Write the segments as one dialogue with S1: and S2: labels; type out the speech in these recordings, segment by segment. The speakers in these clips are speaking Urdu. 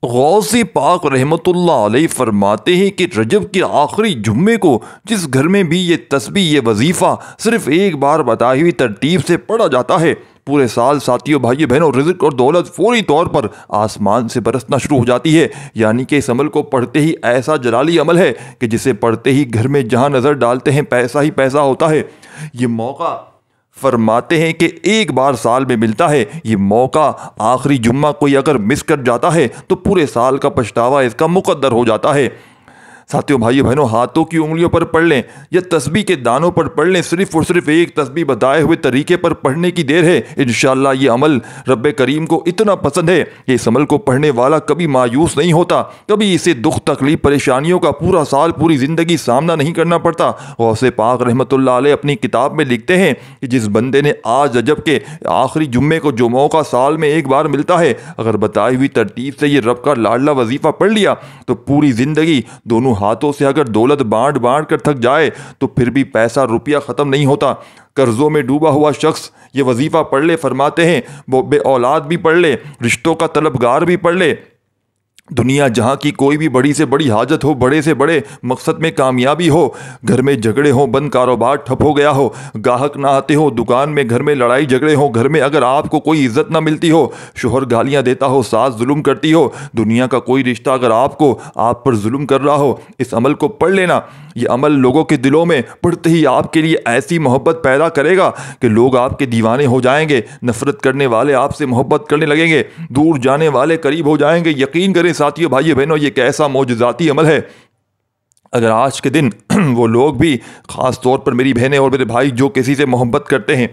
S1: غوث پاک رحمۃ اللہ علیہ فرماتے ہیں کہ رجب کے آخری جمعے کو جس گھر میں بھی یہ تسبیح یہ وظیفہ صرف ایک بار بتائی ہوئی ترتیب سے پڑھا جاتا ہے، پورے سال ساتھیوں بھائی بہنوں رزق اور دولت فوری طور پر آسمان سے برسنا شروع ہو جاتی ہے۔ یعنی کہ اس عمل کو پڑھتے ہی ایسا جلالی عمل ہے کہ جسے پڑھتے ہی گھر میں جہاں نظر ڈالتے ہیں پیسہ ہی پیسہ ہوتا ہے۔ یہ موقع فرماتے ہیں کہ ایک بار سال میں ملتا ہے، یہ موقع آخری جمعہ کوئی اگر مس کر جاتا ہے تو پورے سال کا پچھتاوا اس کا مقدر ہو جاتا ہے۔ ساتھیوں بھائیو بہنوں، ہاتھوں کی انگلیوں پر پڑھ لیں یا تسبیح کے دانوں پر پڑھ لیں، صرف اور صرف ایک تسبیح بتائے ہوئے طریقے پر پڑھنے کی دیر ہے۔ انشاءاللہ یہ عمل رب کریم کو اتنا پسند ہے کہ اس عمل کو پڑھنے والا کبھی مایوس نہیں ہوتا، کبھی اسے دکھ تکلیف پریشانیوں کا پورا سال پوری زندگی سامنا نہیں کرنا پڑتا۔ غوث پاک رحمۃ اللہ علیہ اپنی کتاب میں لکھتے ہیں کہ جس بندے نے آج رجب کے آخری جمعے کو جو موقع سال میں ایک بار ملتا ہے، اگر بتائی ہوئی ترتیب سے یہ رب کا لاڈلا وظیفہ پڑھ لیا تو پوری زندگی دونوں ہاتھوں سے اگر دولت بانٹ بانٹ کر تھک جائے تو پھر بھی پیسہ روپیہ ختم نہیں ہوتا۔ قرضوں میں ڈوبا ہوا شخص یہ وظیفہ پڑھ لے، فرماتے ہیں وہ بے اولاد بھی پڑھ لے، رشتوں کا طلبگار بھی پڑھ لے، دنیا جہاں کی کوئی بھی بڑی سے بڑی حاجت ہو، بڑے سے بڑے مقصد میں کامیابی ہو، گھر میں جھگڑے ہوں، بند کاروبار ٹھپ ہو گیا ہو، گاہک نہ آتے ہو، دکان میں گھر میں لڑائی جھگڑے ہوں، گھر میں اگر آپ کو کوئی عزت نہ ملتی ہو، شوہر گالیاں دیتا ہو، ساس ظلم کرتی ہو، دنیا کا کوئی رشتہ اگر آپ پر ظلم کر رہا ہو، اس عمل کو پڑھ لینا۔ یہ عمل لوگوں کے دلوں میں پڑھتے ہی آپ کے لیے ایسی محبت پیدا کرے گا کہ لوگ آپ کے دیوانے ہو جائیں گے، نفرت کرنے والے آپ سے محبت کرنے لگیں گے، دور جانے والے قریب ہو جائیں گے۔ یقین کریں ساتھیوں بھائیو بہنوں، یہ کیسا معجزاتی عمل ہے۔ اگر آج کے دن وہ لوگ بھی، خاص طور پر میری بہنیں اور میرے بھائی جو کسی سے محبت کرتے ہیں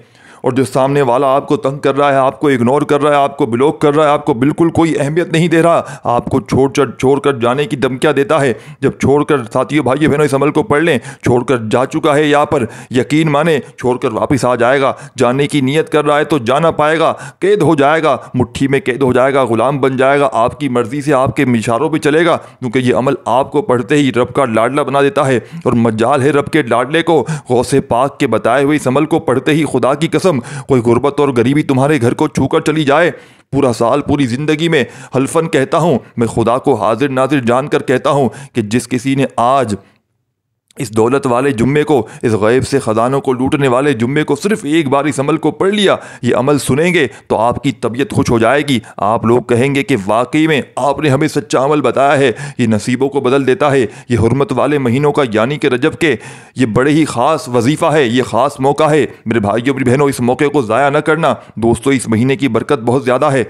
S1: اور جو سامنے والا آپ کو تنگ کر رہا ہے، آپ کو اگنور کر رہا ہے، آپ کو بلاک کر رہا ہے، آپ کو بالکل کوئی اہمیت نہیں دے رہا، آپ کو چھوڑ کر جانے کی دھمکیاں دیتا ہے، جب چھوڑ کر ساتھیوں بھائیو بہنوں اس عمل کو پڑھ لیں، چھوڑ کر جا چکا ہے یہاں پر، یقین مانیں چھوڑ کر واپس آ جائے گا، جانے کی نیت کر رہا ہے تو جانا پائے گا، قید ہو جائے گا، مٹھی میں قید ہو جائے گا، غلام بن جائے گا، آپ کی مرضی سے آپ کے اشاروں پہ چلے گا، کیونکہ یہ عمل آپ کو پڑھتے ہی رب کا لاڈلا بنا دیتا ہے۔ اور مجال ہے رب کے لاڈلے کو، غوث پاک کے بتائے ہوئے اس عمل کو پڑھتے ہی خدا کی قسم کوئی غربت اور غریبی تمہارے گھر کو چھو کر چلی جائے، پورا سال پوری زندگی میں حلفاً کہتا ہوں، میں خدا کو حاضر ناظر جان کر کہتا ہوں کہ جس کسی نے آج اس دولت والے جمعے کو، اس غیب سے خزانوں کو لوٹنے والے جمعے کو صرف ایک بار اس عمل کو پڑھ لیا، یہ عمل سنیں گے تو آپ کی طبیعت خوش ہو جائے گی، آپ لوگ کہیں گے کہ واقعی میں آپ نے ہمیں سچا عمل بتایا ہے، یہ نصیبوں کو بدل دیتا ہے۔ یہ حرمت والے مہینوں کا یعنی کہ رجب کے یہ بڑے ہی خاص وظیفہ ہے، یہ خاص موقع ہے میرے بھائیوں میری بہنوں، اس موقع کو ضائع نہ کرنا۔ دوستو اس مہینے کی برکت بہت زیادہ ہے،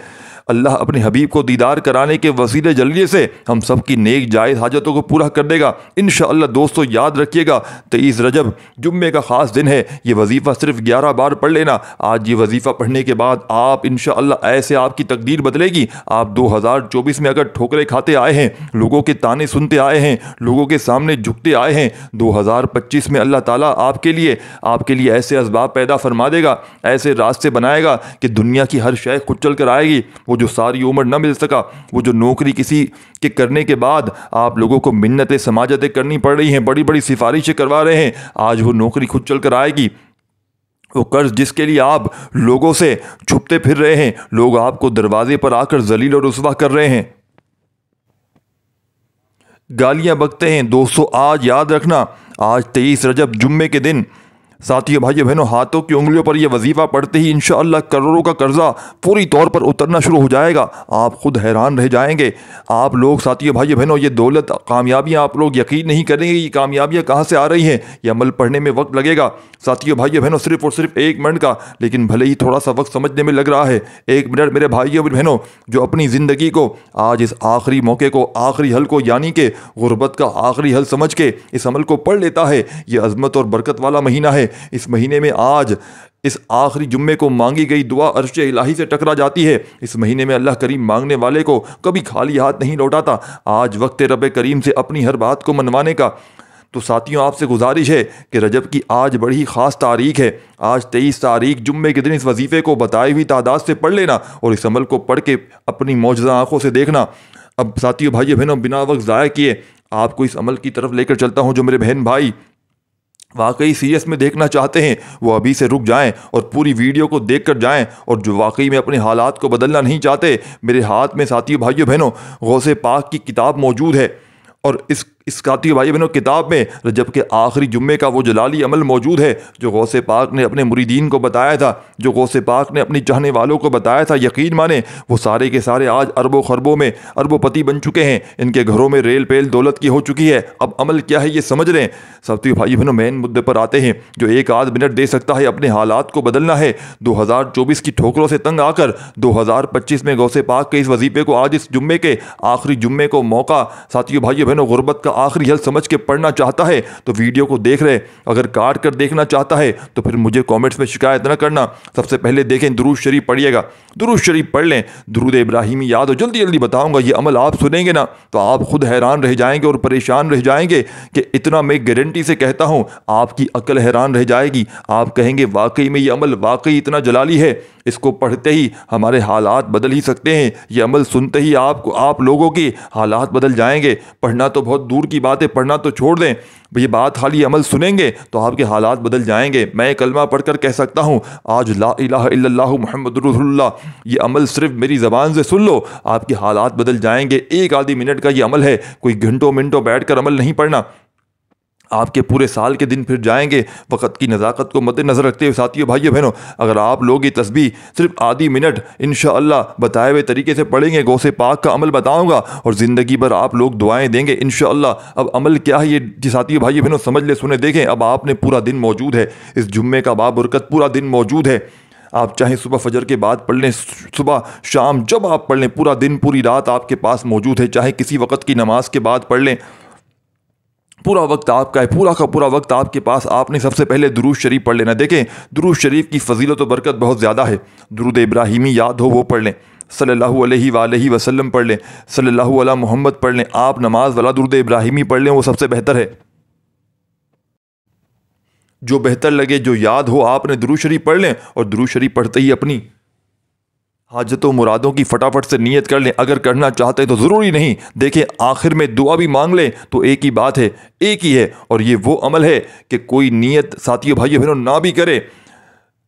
S1: اللہ اپنے حبیب کو دیدار کرانے کے وسیلے جلیے سے ہم سب کی نیک جائز حاجتوں کو پورا کر دے گا انشاءاللہ۔ دوستو یاد رکھیے گا 23 رجب جمعے کا خاص دن ہے، یہ وظیفہ صرف 11 بار پڑھ لینا۔ آج یہ وظیفہ پڑھنے کے بعد آپ انشاءاللہ ایسے آپ کی تقدیر بدلے گی۔ آپ 2024 میں اگر ٹھوکریں کھاتے آئے ہیں، لوگوں کے تانے سنتے آئے ہیں، لوگوں کے سامنے جھکتے آئے ہیں، 2025 میں اللہ تعالیٰ آپ کے لیے ایسے اسباب پیدا فرما دے گا، ایسے راستے بنائے گا کہ دنیا کی ہر شے کچل کر آئے گی۔ وہ جو ساری عمر نہ مل سکا، وہ جو نوکری کسی کے کرنے کے بعد آپ لوگوں کو منتیں سماجتیں کرنی پڑ رہی ہیں، بڑی بڑی سفارشیں کروا رہے ہیں، آج وہ نوکری خود چل کر آئے گی۔ وہ قرض جس کے لیے آپ لوگوں سے چھپتے پھر رہے ہیں، لوگ آپ کو دروازے پر آ کر ذلیل و رسوا کر رہے ہیں، گالیاں بکتے ہیں، دوستو آج یاد رکھنا، آج 23 رجب جمعے کے دن ساتھیوں بھائیو بہنوں ہاتھوں کی انگلیوں پر یہ وظیفہ پڑھتے ہی انشاءاللہ کروڑوں کا قرضہ پوری طور پر اترنا شروع ہو جائے گا، آپ خود حیران رہ جائیں گے۔ آپ لوگ ساتھیوں بھائیو بہنوں یہ دولت کامیابیاں آپ لوگ یقین نہیں کریں گے، یہ کامیابیاں کہاں سے آ رہی ہیں، یہ عمل پڑھنے میں وقت لگے گا ساتھیوں بھائیو بہنوں، صرف اور صرف 1 منٹ کا، لیکن بھلے ہی تھوڑا سا وقت سمجھنے میں لگ رہا ہے، 1 منٹ میرے بھائیو اور بہنوں جو اپنی زندگی کو آج اس آخری موقع کو، آخری حل کو، یعنی کہ غربت کا آخری حل سمجھ کے اس عمل کو پڑھ لیتا ہے، یہ عظمت اور برکت والا مہینہ ہے۔ اس مہینے میں آج اس آخری جمعے کو مانگی گئی دعا عرش الہی سے ٹکرا جاتی ہے۔ اس مہینے میں اللہ کریم مانگنے والے کو کبھی خالی ہاتھ نہیں لوٹاتا۔ آج وقت رب کریم سے اپنی ہر بات کو منوانے کا۔ تو ساتھیوں آپ سے گزارش ہے کہ رجب کی آج بڑی خاص تاریخ ہے، آج 23 تاریخ جمعے کے دن اس وظیفے کو بتائی ہوئی تعداد سے پڑھ لینا اور اس عمل کو پڑھ کے اپنی معجزہ آنکھوں سے دیکھنا۔ اب ساتھیوں بھائیو بہنوں بنا وقت ضائع کیے آپ کو اس عمل کی طرف لے کر چلتا ہوں جو میرے بہن بھائی واقعی سیریس میں دیکھنا چاہتے ہیں وہ ابھی سے رک جائیں اور پوری ویڈیو کو دیکھ کر جائیں، اور جو واقعی میں اپنے حالات کو بدلنا نہیں چاہتے، میرے ہاتھ میں ساتھیو بھائیو بہنوں غوث پاک کی کتاب موجود ہے، اور اس ساتھیو بھائی بہنوں کتاب میں رجب کے آخری جمعے کا وہ جلالی عمل موجود ہے جو غوث پاک نے اپنے مریدین کو بتایا تھا، جو غوث پاک نے اپنی چاہنے والوں کو بتایا تھا۔ یقین مانیں وہ سارے کے سارے آج اربوں خربوں میں اربوں پتی بن چکے ہیں، ان کے گھروں میں ریل پیل دولت کی ہو چکی ہے۔ اب عمل کیا ہے یہ سمجھ لیں۔ ساتھیو بھائی بہنوں مین مدے پر آتے ہیں، جو ایک آدھ منٹ دے سکتا ہے اپنے حالات کو بدلنا ہے۔ 2024 کی ٹھوکروں سے تنگ آ کر 2025 میں غوث پاک کے اس وظیفے کو آج اس جمعے کے آخری جمعے کو موقع ساتھیو بھائی بہنوں غربت کا آخری حل سمجھ کے پڑھنا چاہتا ہے تو ویڈیو کو دیکھ رہے، اگر کاٹ کر دیکھنا چاہتا ہے تو پھر مجھے کامنٹس میں شکایت نہ کرنا۔ سب سے پہلے دیکھیں درود شریف پڑھیے گا، درود شریف پڑھ لیں، درود ابراہیمی یاد ہو، جلدی جلدی بتاؤں گا، یہ عمل آپ سنیں گے نا تو آپ خود حیران رہ جائیں گے اور پریشان رہ جائیں گے کہ اتنا میں گارنٹی سے کہتا ہوں آپ کی عقل حیران رہ جائے گی۔ آپ کہیں گے واقعی میں یہ عمل واقعی اتنا جلالی ہے، اس کو پڑھتے ہی ہمارے حالات بدل ہی سکتے ہیں، یہ عمل سنتے ہی آپ لوگوں کی حالات بدل جائیں گے۔ پڑھنا تو بہت دور کی بات ہے، پڑھنا تو چھوڑ دیں، یہ بات خالی عمل سنیں گے تو آپ کے حالات بدل جائیں گے۔ میں کلمہ پڑھ کر کہہ سکتا ہوں آج لا الہ الا اللہ محمد رسول اللہ، یہ عمل صرف میری زبان سے سن لو، آپ کے حالات بدل جائیں گے۔ ایک آدھی منٹ کا یہ عمل ہے، کوئی گھنٹوں منٹوں بیٹھ کر عمل نہیں پڑھنا، آپ کے پورے سال کے دن پھر جائیں گے۔ وقت کی نزاکت کو مد نظر رکھتے ہوئے ساتھیو بھائیو بہنوں اگر آپ لوگ یہ تسبیح صرف آدھی منٹ انشاءاللہ بتائے ہوئے طریقے سے پڑھیں گے، غوث پاک کا عمل بتاؤں گا اور زندگی بھر آپ لوگ دعائیں دیں گے انشاءاللہ۔ اب عمل کیا ہے یہ ساتھیو بھائیو بہنوں سمجھ لے، سنیں، دیکھیں۔ اب آپ نے پورا دن موجود ہے، اس جمعے کا بابرکت پورا دن موجود ہے۔ آپ چاہیں صبح فجر کے بعد پڑھ لیں، صبح شام جب آپ پڑھ لیں، پورا دن پوری رات آپ کے پاس موجود ہے، چاہے کسی وقت کی نماز کے بعد پڑھ لیں، پورا وقت آپ کا ہے، پورا کا پورا وقت آپ کے پاس۔ آپ نے سب سے پہلے درود شریف پڑھ لینا۔ دیکھیں درود شریف کی فضیلت و برکت بہت زیادہ ہے، درود ابراہیمی یاد ہو وہ پڑھ لیں، صلی اللہ علیہ وآلہ وسلم پڑھ لیں، صلی اللہ علی محمد پڑھ لیں، آپ نماز والا درود ابراہیمی پڑھ لیں، وہ سب سے بہتر ہے۔ جو بہتر لگے، جو یاد ہو، آپ نے درود شریف پڑھ لیں اور درود شریف پڑھتے ہی اپنی حاجتوں مرادوں کی فٹافٹ سے نیت کر لیں۔ اگر کرنا چاہتے تو ضروری نہیں، دیکھیں آخر میں دعا بھی مانگ لیں تو ایک ہی بات ہے، ایک ہی ہے، اور یہ وہ عمل ہے کہ کوئی نیت ساتھیو بھائیو بہنوں نہ بھی کرے،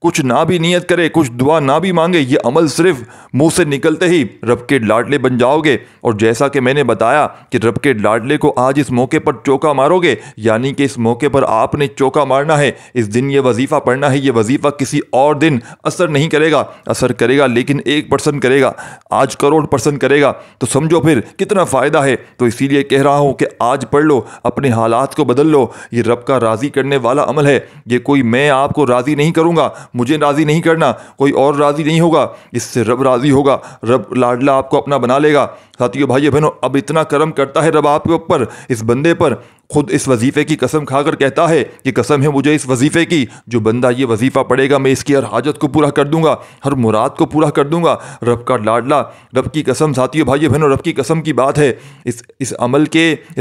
S1: کچھ نہ بھی نیت کرے، کچھ دعا نہ بھی مانگے، یہ عمل صرف منہ سے نکلتے ہی رب کے لاڈلے بن جاؤ گے۔ اور جیسا کہ میں نے بتایا کہ رب کے لاڈلے کو آج اس موقع پر چوکا مارو گے، یعنی کہ اس موقع پر آپ نے چوکا مارنا ہے، اس دن یہ وظیفہ پڑھنا ہے۔ یہ وظیفہ کسی اور دن اثر نہیں کرے گا، اثر کرے گا لیکن 1% کرے گا، آج کروڑ % کرے گا، تو سمجھو پھر کتنا فائدہ ہے۔ تو اسی لیے کہہ رہا ہوں کہ آج پڑھ لو، اپنے حالات کو بدل لو، یہ رب کا راضی کرنے والا عمل ہے۔ یہ کوئی میں آپ کو راضی نہیں کروں گا، مجھے راضی نہیں کرنا، کوئی اور راضی نہیں ہوگا، اس سے رب راضی ہوگا، رب لاڈلا آپ کو اپنا بنا لے گا۔ ساتھیو بھائیو بہنوں اب اتنا کرم کرتا ہے رب آپ کے اوپر، اس بندے پر، خود اس وظیفے کی قسم کھا کر کہتا ہے کہ قسم ہے مجھے اس وظیفے کی، جو بندہ یہ وظیفہ پڑھے گا میں اس کی ہر حاجت کو پورا کر دوں گا، ہر مراد کو پورا کر دوں گا۔ رب کا لاڈلا، رب کی قسم ساتھیو بھائیو بہنوں، رب کی قسم کی بات ہے۔ اس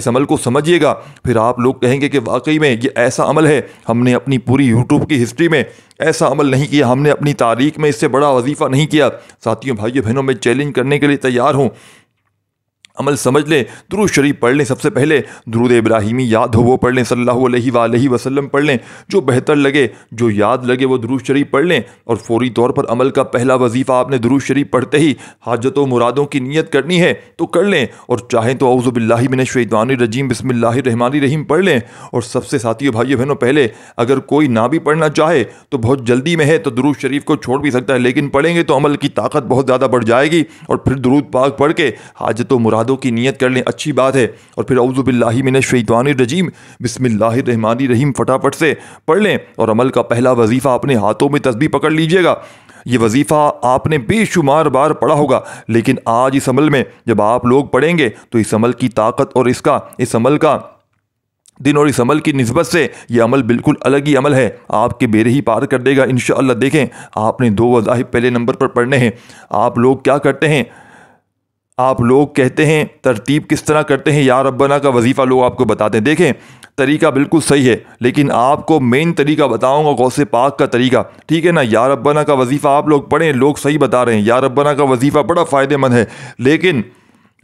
S1: عمل کو سمجھیے گا، پھر آپ لوگ کہیں گے کہ واقعی میں یہ ایسا عمل ہے، ہم نے اپنی پوری یوٹیوب کی ہسٹری میں ایسا عمل نہیں کیا، ہم نے اپنی تاریخ میں اس سے بڑا وظیفہ نہیں کیا۔ ساتھیوں بھائیو بہنوں میں چیلنج کرنے کے لیے تیار ہوں، عمل سمجھ لیں، درود شریف پڑھ لیں، سب سے پہلے درود ابراہیمی یاد ہو وہ پڑھ لیں، صلی اللہ علیہ وآلہ وسلم پڑھ لیں، جو بہتر لگے، جو یاد لگے وہ درود شریف پڑھ لیں، اور فوری طور پر عمل کا پہلا وظیفہ آپ نے درود شریف پڑھتے ہی حاجتوں مرادوں کی نیت کرنی ہے تو کر لیں، اور چاہیں تو اعوذ باللہ من الشیطان الرجیم بسم اللہ الرحمن الرحیم پڑھ لیں۔ اور سب سے ساتھیو بھائیو بہنوں پہلے اگر کوئی نہ بھی پڑھنا چاہے تو بہت جلدی میں ہے تو درود شریف کو چھوڑ بھی سکتا ہے، لیکن پڑھیں گے تو عمل کی طاقت بہت زیادہ بڑھ جائے گی، اور پھر درود پاک پڑھ کے حاجتوں مرادوں کی نیت کر لیں، اچھی بات ہے۔ اور پھر اعوذ باللہ من الشیطان الرجیم بسم اللہ الرحمن الرحیم فٹافٹ سے پڑھ لیں، اور عمل کا پہلا وظیفہ اپنے ہاتھوں میں تسبیح پکڑ لیجئے گا۔ یہ وظیفہ آپ نے بے شمار بار پڑھا ہوگا، لیکن آج اس عمل میں جب آپ لوگ پڑھیں گے تو اس عمل کی طاقت اور اس عمل کا دن اور اس عمل کی نسبت سے یہ عمل بالکل الگ ہی عمل ہے، آپ کے بیڑے ہی پار کر دے گا انشاءاللہ۔ دیکھیں آپ نے 2 وظائف پہلے نمبر پر پڑھنے ہیں۔ آپ لوگ کیا کرتے ہیں، آپ لوگ کہتے ہیں ترتیب کس طرح کرتے ہیں، یا ربنا کا وظیفہ لوگ آپ کو بتاتے ہیں، دیکھیں طریقہ بالکل صحیح ہے، لیکن آپ کو مین طریقہ بتاؤں گا غوث پاک کا طریقہ، ٹھیک ہے نا۔ یا ربنا کا وظیفہ آپ لوگ پڑھیں، لوگ صحیح بتا رہے ہیں، یا ربنا کا وظیفہ بڑا فائدہ مند ہے، لیکن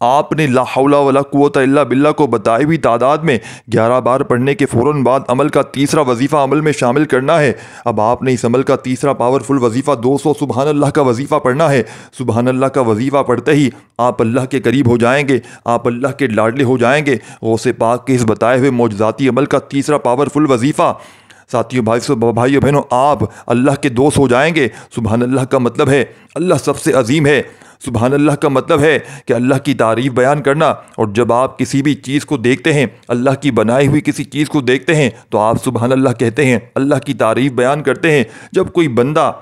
S1: آپ نے لا حول ولا قوت الا باللہ کو بتائی ہوئی تعداد میں 11 بار پڑھنے کے فوراً بعد عمل کا تیسرا وظیفہ عمل میں شامل کرنا ہے۔ اب آپ نے اس عمل کا تیسرا پاورفل وظیفہ 200 سبحان اللہ کا وظیفہ پڑھنا ہے۔ سبحان اللہ کا وظیفہ پڑھتے ہی آپ اللہ کے قریب ہو جائیں گے، آپ اللہ کے لاڈلے ہو جائیں گے۔ غوث پاک کے اس بتائے ہوئے معجزاتی عمل کا تیسرا پاورفل وظیفہ، ساتھیوں بھائیو بہنوں، آپ اللہ کے دوست ہو جائیں گے۔ سبحان اللہ کا مطلب ہے اللہ سب سے عظیم ہے۔ سبحان اللہ کا مطلب ہے کہ اللہ کی تعریف بیان کرنا، اور جب آپ کسی بھی چیز کو دیکھتے ہیں، اللہ کی بنائی ہوئی کسی چیز کو دیکھتے ہیں تو آپ سبحان اللہ کہتے ہیں، اللہ کی تعریف بیان کرتے ہیں۔ جب کوئی بندہ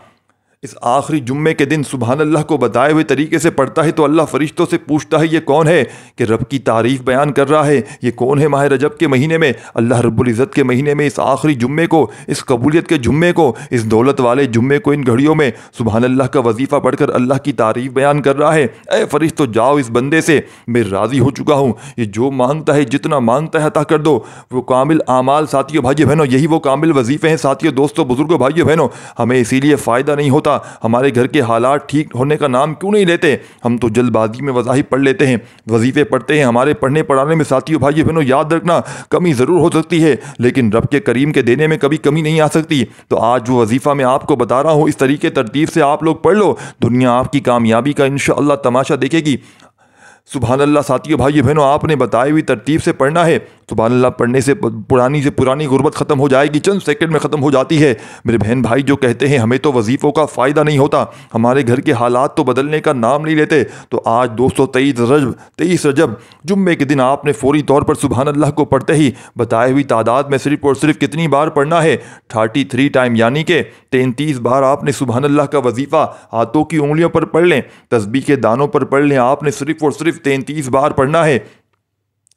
S1: اس آخری جمعے کے دن سبحان اللہ کو بتائے ہوئے طریقے سے پڑھتا ہے تو اللہ فرشتوں سے پوچھتا ہے یہ کون ہے کہ رب کی تعریف بیان کر رہا ہے؟ یہ کون ہے ماہ رجب کے مہینے میں، اللہ رب العزت کے مہینے میں، اس آخری جمعے کو، اس قبولیت کے جمعے کو، اس دولت والے جمعے کو، ان گھڑیوں میں سبحان اللہ کا وظیفہ پڑھ کر اللہ کی تعریف بیان کر رہا ہے۔ اے فرشتوں، جاؤ اس بندے سے، میں راضی ہو چکا ہوں، یہ جو مانگتا ہے، جتنا مانگتا ہے عطا کر دو۔ وہ کامل اعمال ساتھیوں بھائیو بہنوں، یہی وہ کامل وظیفے ہیں ساتھیوں دوستوں بزرگوں بھائیو بہنوں۔ ہمیں اسی لیے فائدہ نہیں ہوتا، ہمارے گھر کے حالات ٹھیک ہونے کا نام کیوں نہیں لیتے؟ ہم تو جلد بازی میں وظائف پڑھ لیتے ہیں، وظیفے پڑھتے ہیں۔ ہمارے پڑھنے پڑھانے میں ساتھیوں بھائیو بہنوں یاد رکھنا، کمی ضرور ہو سکتی ہے لیکن رب کے کریم کے دینے میں کبھی کمی نہیں آ سکتی۔ تو آج وہ وظیفہ میں آپ کو بتا رہا ہوں، اس طریقے ترتیب سے آپ لوگ پڑھ لو، دنیا آپ کی کامیابی کا انشاءاللہ تماشا دیکھے گی۔ سبحان اللہ ساتھیوں بھائیو بہنوں، آپ نے بتائی ہوئی ترتیب سے پڑھنا ہے۔ سبحان اللہ پڑھنے سے پرانی غربت ختم ہو جائے گی، چند سیکنڈ میں ختم ہو جاتی ہے۔ میرے بہن بھائی جو کہتے ہیں ہمیں تو وظیفوں کا فائدہ نہیں ہوتا، ہمارے گھر کے حالات تو بدلنے کا نام نہیں لیتے، تو آج 223 رجب جمعے کے دن آپ نے فوری طور پر سبحان اللہ کو پڑھتے ہی بتائی ہوئی تعداد میں صرف اور صرف کتنی بار پڑھنا ہے؟ 33 ٹائم، یعنی کہ 33 بار آپ نے سبحان اللہ کا وظیفہ ہاتھوں کی انگلیوں پر پڑھ لیں، تسبیح کے دانوں پر پڑھ لیں، آپ نے صرف اور صرف 33 بار پڑھنا ہے۔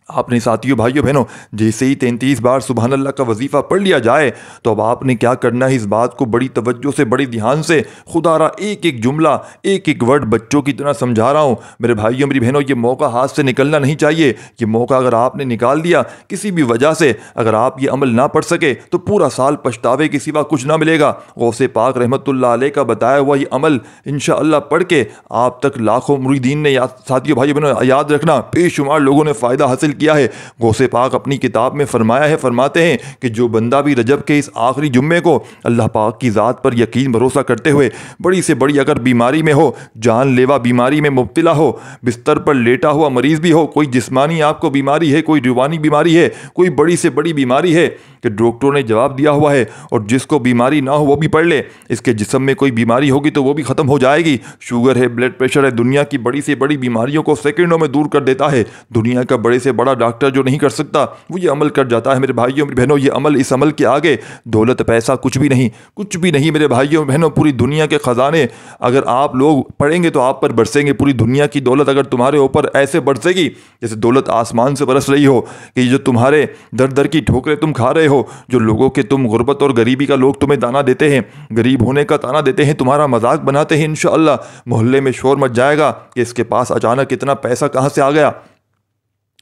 S1: آپ نے ساتھیوں بھائیوں بہنوں جیسے ہی 33 بار سبحان اللہ کا وظیفہ پڑھ لیا جائے تو اب آپ نے کیا کرنا ہے؟ اس بات کو بڑی توجہ سے، بڑی دھیان سے، خدا را ایک ایک جملہ، ایک ایک ورڈ بچوں کی طرح سمجھا رہا ہوں میرے بھائیوں میری بہنوں، یہ موقع ہاتھ سے نکلنا نہیں چاہیے۔ یہ موقع اگر آپ نے نکال دیا کسی بھی وجہ سے، اگر آپ یہ عمل نہ پڑھ سکے تو پورا سال پچھتاوے کے سوا کچھ نہ ملے گا۔ غوث پاک رحمۃ اللہ علیہ کا بتایا ہوا یہ عمل انشاءاللہ پڑھ کے آپ تک لاکھوں مریدین نے، ساتھیوں بھائیوں بہنوں یاد رکھنا، بے شمار لوگوں نے فائدہ حاصل کیا ہے۔ غوث پاک اپنی کتاب میں فرماتے ہیں کہ جو بندہ بھی رجب کے اس آخری جمعے کو اللہ پاک کی ذات پر یقین بھروسہ کرتے ہوئے بڑی سے بڑی اگر بیماری میں ہو، جان لیوا بیماری میں مبتلا ہو، بستر پر لیٹا ہوا مریض بھی ہو، کوئی جسمانی آپ کو بیماری ہے، کوئی روحانی بیماری ہے، کوئی بڑی سے بڑی بیماری ہے کہ ڈاکٹروں نے جواب دیا ہوا ہے، اور جس کو بیماری نہ ہو وہ بھی پڑھ لے، اس کے جسم میں کوئی بیماری ہوگی تو وہ بھی ختم ہو جائے گی۔ شوگر ہے، بلڈ پریشر ہے، دنیا کی بڑی سے بڑی بیماریوں کو سیکنڈوں میں دور کر دیتا ہے۔ دنیا کا بڑے سے بڑا ڈاکٹر جو نہیں کر سکتا وہ یہ عمل کر جاتا ہے۔ میرے بھائیوں میری بہنوں، یہ عمل، اس عمل کے آگے دولت پیسہ کچھ بھی نہیں، کچھ بھی نہیں میرے بھائیوں بہنوں۔ پوری دنیا کے خزانے اگر آپ لوگ پڑھیں گے تو آپ پر برسیں گے۔ پوری دنیا کی دولت اگر تمہارے اوپر ایسے برسے گی جیسے دولت آسمان سے برس رہی ہو، کہ جو تمہارے در در کی ٹھوکریں تم کھا رہے ہو، جو لوگوں کے تم غربت اور غریبی کا لوگ تمہیں تانا دیتے ہیں، غریب ہونے کا تانا دیتے ہیں، تمہارا مذاق بناتے ہیں، انشاءاللہ محلے میں شور مچ جائے گا کہ اس کے پاس اچانک اتنا پیسہ کہاں سے آ گیا۔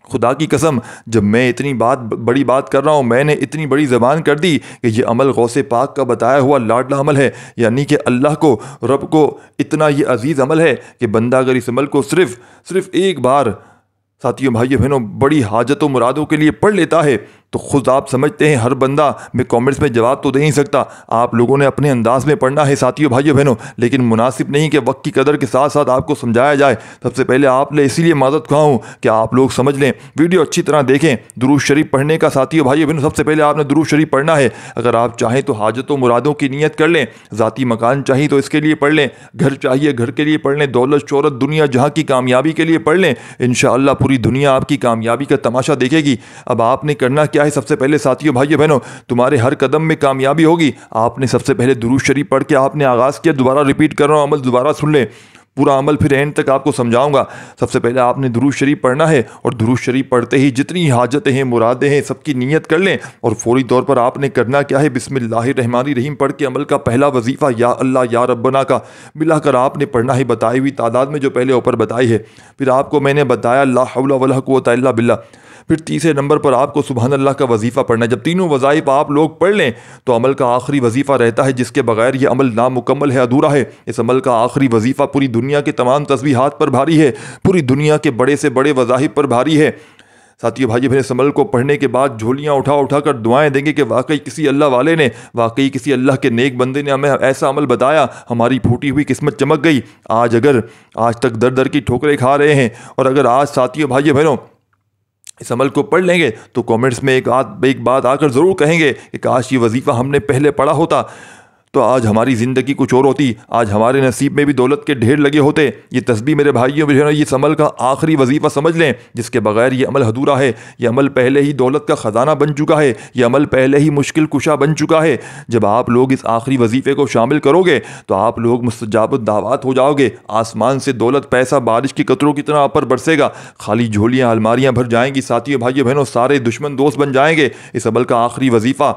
S1: خدا کی قسم، جب میں اتنی بڑی بات کر رہا ہوں، میں نے اتنی بڑی زبان کر دی کہ یہ عمل غوث پاک کا بتایا ہوا لاڈلا عمل ہے، یعنی کہ اللہ کو، رب کو اتنا یہ عزیز عمل ہے کہ بندہ اگر اس عمل کو صرف ایک بار ساتھیوں بھائیوں بہنوں بڑی حاجت و مرادوں کے لیے پڑھ لیتا ہے تو خود آپ سمجھتے ہیں ہر بندہ، میں کامنٹس میں جواب تو دے نہیں سکتا، آپ لوگوں نے اپنے انداز میں پڑھنا ہے ساتھیوں بھائیوں بہنوں، لیکن مناسب نہیں کہ وقت کی قدر کے ساتھ ساتھ آپ کو سمجھایا جائے۔ سب سے پہلے آپ نے اسی لیے معذرت خواہ ہوں کہ آپ لوگ سمجھ لیں، ویڈیو اچھی طرح دیکھیں۔ درود شریف پڑھنے کا ساتھیوں بھائیوں بہنوں سب سے پہلے آپ نے درود شریف پڑھنا ہے۔ اگر آپ چاہیں تو حاجت و مرادوں کی نیت کر لیں، ذاتی مکان چاہیے تو اس کے لیے پڑھ لیں، گھر چاہیے گھر کے لیے پڑھ لیں، دولت شہرت دنیا جہاں کی کامیابی کے لیے پڑھ لیں، انشاءاللہ پوری دنیا آپ کی کامیابی کا تماشا دیکھے گی۔ اب آپ نے کرنا کیا ہے؟ سب سے پہلے ساتھیوں بھائیوں بہنوں تمہارے ہر قدم میں کامیابی ہوگی۔ آپ نے سب سے پہلے درود شریف پڑھ کے آپ نے آغاز کیا، دوبارہ ریپیٹ کر رہا ہوں، عمل دوبارہ سن لیں، پورا عمل پھر اینڈ تک آپ کو سمجھاؤں گا۔ سب سے پہلے آپ نے درود شریف پڑھنا ہے، اور درود شریف پڑھتے ہی جتنی حاجتیں ہیں، مرادیں ہیں، سب کی نیت کر لیں، اور فوری طور پر آپ نے کرنا کیا ہے؟ بسم اللہ الرحمن الرحیم پڑھ کے عمل کا پہلا وظیفہ یا اللہ یا ربنا کا ملا کر آپ نے پڑھنا ہے بتائی ہوئی تعداد میں جو پہلے اوپر بتائی ہے۔ پھر آپ کو میں نے بتایا لا حول ولا قوت الا باللہ، پھر تیسرے نمبر پر آپ کو سبحان اللہ کا وظیفہ پڑھنا ہے۔ جب تینوں وظائف آپ لوگ پڑھ لیں تو عمل کا آخری وظیفہ رہتا ہے جس کے بغیر یہ عمل نامکمل ہے، ادھورا ہے۔ اس عمل کا آخری وظیفہ پوری دنیا کے تمام تسبیحات پر بھاری ہے، پوری دنیا کے بڑے سے بڑے وظائف پر بھاری ہے۔ ساتھیو بھائی بہن، اس عمل کو پڑھنے کے بعد جھولیاں اٹھا اٹھا کر دعائیں دیں گے کہ واقعی کسی اللہ والے نے، واقعی کسی اللہ کے نیک بندے نے ہمیں ایسا عمل بتایا، ہماری پھوٹی ہوئی قسمت چمک گئی۔ آج تک در در کی ٹھوکریں کھا رہے ہیں، اور اگر آج ساتھیو بھائی بہنوں اس عمل کو پڑھ لیں گے تو کامنٹس میں ایک بات آ کر ضرور کہیں گے کہ کاش یہ وظیفہ ہم نے پہلے پڑھا ہوتا تو آج ہماری زندگی کچھ اور ہوتی، آج ہمارے نصیب میں بھی دولت کے ڈھیر لگے ہوتے۔ یہ تسبیح میرے بھائیوں بہنوں، اس عمل کا آخری وظیفہ سمجھ لیں جس کے بغیر یہ عمل ادھورا ہے۔ یہ عمل پہلے ہی دولت کا خزانہ بن چکا ہے، یہ عمل پہلے ہی مشکل کشا بن چکا ہے۔ جب آپ لوگ اس آخری وظیفے کو شامل کرو گے تو آپ لوگ مستجاب الدعوات ہو جاؤ گے، آسمان سے دولت پیسہ بارش کی قطروں کی طرح آپ پر برسے گا، خالی جھولیاں الماریاں بھر جائیں گی۔ ساتھیوں بھائیوں بہنوں، سارے دشمن دوست بن جائیں گے۔ اس عمل کا آخری وظیفہ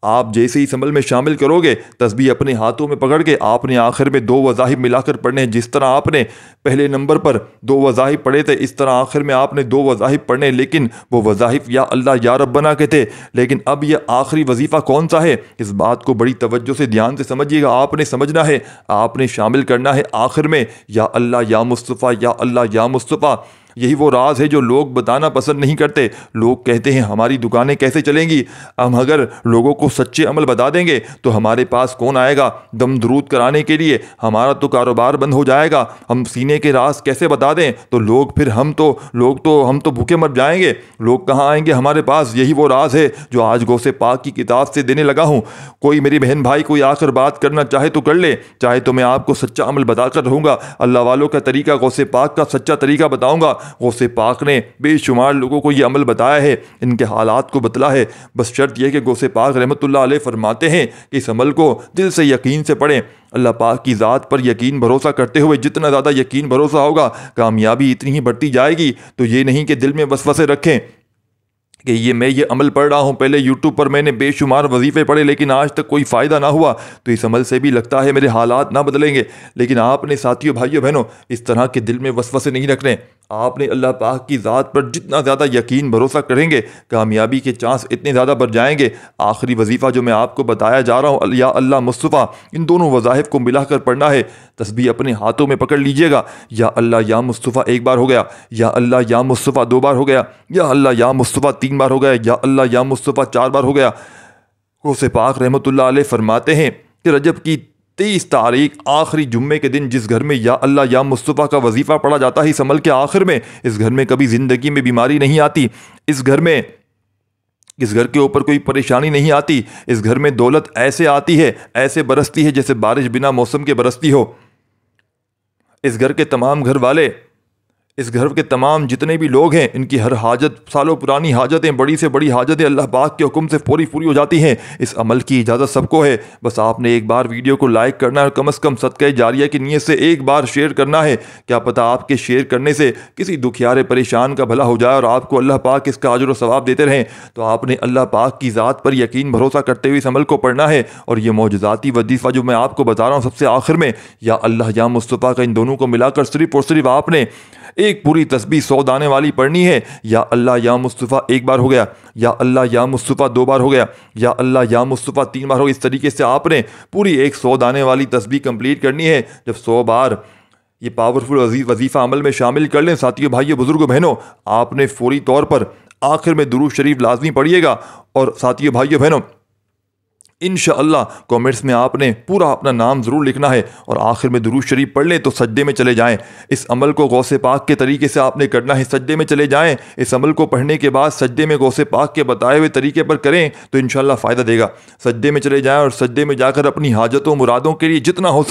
S1: آپ جیسے اس عمل میں شامل کرو گے، تسبیح اپنے ہاتھوں میں پکڑ کے آپ نے آخر میں 2 وظائف ملا کر پڑھنے ہیں۔ جس طرح آپ نے پہلے نمبر پر 2 وظائف پڑھے تھے، اس طرح آخر میں آپ نے 2 وظائف پڑھنے، لیکن وہ وظائف یا اللہ یا ربنا کے تھے۔ لیکن اب یہ آخری وظیفہ کون سا ہے؟ اس بات کو بڑی توجہ سے دھیان سے سمجھیے گا۔ آپ نے سمجھنا ہے، آپ نے شامل کرنا ہے آخر میں یا اللہ یا مصطفیٰ، یا اللہ یا مصطفیٰ۔ یہی وہ راز ہے جو لوگ بتانا پسند نہیں کرتے۔ لوگ کہتے ہیں ہماری دکانیں کیسے چلیں گی؟ ہم اگر لوگوں کو سچے عمل بتا دیں گے تو ہمارے پاس کون آئے گا دم درود کرانے کے لیے؟ ہمارا تو کاروبار بند ہو جائے گا۔ ہم سینے کے راز کیسے بتا دیں تو ہم تو بھوکے مر جائیں گے، لوگ کہاں آئیں گے ہمارے پاس؟ یہی وہ راز ہے جو آج غوث پاک کی کتاب سے دینے لگا ہوں۔ کوئی میری بہن بھائی کوئی آ کر بات کرنا چاہے تو کر لے، چاہے تو میں آپ کو سچا عمل بتا کر رہوں گا۔ اللہ والوں کا طریقہ، غوث پاک کا سچا طریقہ بتاؤں گا۔ غوث پاک نے بے شمار لوگوں کو یہ عمل بتایا ہے، ان کے حالات کو بتلا ہے۔ بس شرط یہ کہ غوث پاک رحمۃ اللہ علیہ فرماتے ہیں کہ اس عمل کو دل سے یقین سے پڑھیں۔ اللہ پاک کی ذات پر یقین بھروسہ کرتے ہوئے جتنا زیادہ یقین بھروسہ ہوگا کامیابی اتنی ہی بڑھتی جائے گی۔ تو یہ نہیں کہ دل میں وسوسے رکھیں کہ میں یہ عمل پڑھ رہا ہوں، پہلے یوٹیوب پر میں نے بے شمار وظیفے پڑھے لیکن آج تک کوئی فائدہ نہ ہوا، تو اس عمل سے بھی لگتا ہے میرے حالات نہ بدلیں گے۔ لیکن آپ نے ساتھیوں بھائیوں بہنوں اس طرح کے دل میں وسوسے نہیں رکھنے۔ آپ نے اللہ پاک کی ذات پر جتنا زیادہ یقین بھروسہ کریں گے کامیابی کے چانس اتنے زیادہ بڑھ جائیں گے۔ آخری وظیفہ جو میں آپ کو بتایا جا رہا ہوں، یا اللہ مصطفیٰ، ان دونوں وظائف کو ملا کر پڑھنا ہے۔ تسبیح اپنے ہاتھوں میں پکڑ لیجئے گا، یا اللہ یا مصطفیٰ 1 بار ہو گیا، یا اللہ یا مصطفیٰ 2 بار ہو گیا، یا اللہ یا مصطفیٰ 3 بار ہو گیا، یا اللہ یا مصطفیٰ 4 بار ہو گیا۔ غوث پاک رحمۃ اللہ علیہ فرماتے ہیں کہ رجب کی 23 تاریخ آخری جمعے کے دن جس گھر میں یا اللہ یا مصطفیٰ کا وظیفہ پڑھا جاتا ہے اس عمل کے آخر میں، اس گھر میں کبھی زندگی میں بیماری نہیں آتی، اس گھر کے اوپر کوئی پریشانی نہیں آتی، اس گھر میں دولت ایسے آتی ہے، ایسے برستی ہے جیسے بارش بنا موسم کے برستی ہو۔ اس گھر کے تمام گھر والے، اس گھر کے تمام جتنے بھی لوگ ہیں، ان کی ہر حاجت، سالوں پرانی حاجتیں، بڑی سے بڑی حاجتیں اللہ پاک کے حکم سے پوری ہو جاتی ہیں۔ اس عمل کی اجازت سب کو ہے، بس آپ نے ایک بار ویڈیو کو لائک کرنا ہے اور کم از کم صدقہ جاریہ کی نیت سے ایک بار شیئر کرنا ہے۔ کیا پتہ آپ کے شیئر کرنے سے کسی دکھیارے پریشان کا بھلا ہو جائے اور آپ کو اللہ پاک اس کا اجر و ثواب دیتے رہیں۔ تو آپ نے اللہ پاک کی ذات پر یقین بھروسہ کرتے ہوئے اس عمل کو پڑھنا ہے، اور یہ معجزاتی وظیفہ جو میں آپ کو بتا رہا ہوں سب سے آخر میں یا اللہ یا مصطفیٰ کا، ان دونوں کو ملا کر صرف اور صرف آپ نے ایک پوری تسبیح 100 دانے والی پڑھنی ہے۔ یا اللہ یا مصطفیٰ 1 بار ہو گیا، یا اللہ یا مصطفیٰ 2 بار ہو گیا، یا اللہ یا مصطفیٰ 3 بار ہو گیا۔ اس طریقے سے آپ نے پوری ایک 100 دانے والی تسبیح کمپلیٹ کرنی ہے۔ جب 100 بار یہ پاورفل وظیفہ عمل میں شامل کر لیں ساتھیوں بھائیوں بزرگوں بہنوں، آپ نے فوری طور پر آخر میں درود شریف لازمی پڑھیے گا۔ اور ساتھیوں بھائیوں بہنوں انشاءاللہ کامنٹس میں آپ نے پورا اپنا نام ضرور لکھنا ہے، اور آخر میں درود شریف پڑھ لیں تو سجدے میں چلے جائیں۔ اس عمل کو غوث پاک کے طریقے سے آپ نے کرنا ہے، سجدے میں چلے جائیں۔ اس عمل کو پڑھنے کے بعد سجدے میں غوث پاک کے بتائے ہوئے طریقے پر کریں تو انشاءاللہ فائدہ دے گا۔ سجدے میں چلے جائیں اور سجدے میں جا کر اپنی حاجتوں مرادوں کے لیے جتنا ہو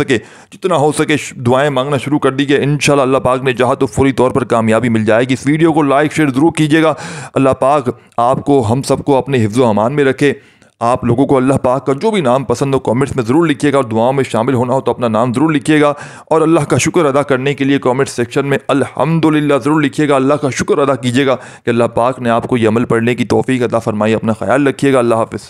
S1: سکے دعائیں مانگنا شروع کر دیجیے۔ انشاءاللہ اللہ پاک نے چاہا تو فوری طور پر کامیابی مل جائے گی۔ اس ویڈیو کو لائک شیئر ضرور کیجیے گا۔ اللہ پاک آپ کو، ہم سب کو اپنے حفظ و امان میں رکھے۔ آپ لوگوں کو اللہ پاک کا جو بھی نام پسند ہو کامنٹس میں ضرور لکھیے گا، اور دعاؤں میں شامل ہونا ہو تو اپنا نام ضرور لکھیے گا، اور اللہ کا شکر ادا کرنے کے لیے کامنٹ سیکشن میں الحمدللہ ضرور لکھیے گا۔ اللہ کا شکر ادا کیجیے گا کہ اللہ پاک نے آپ کو یہ عمل پڑھنے کی توفیق عطا فرمائی۔ اپنا خیال رکھیے گا۔ اللہ حافظ۔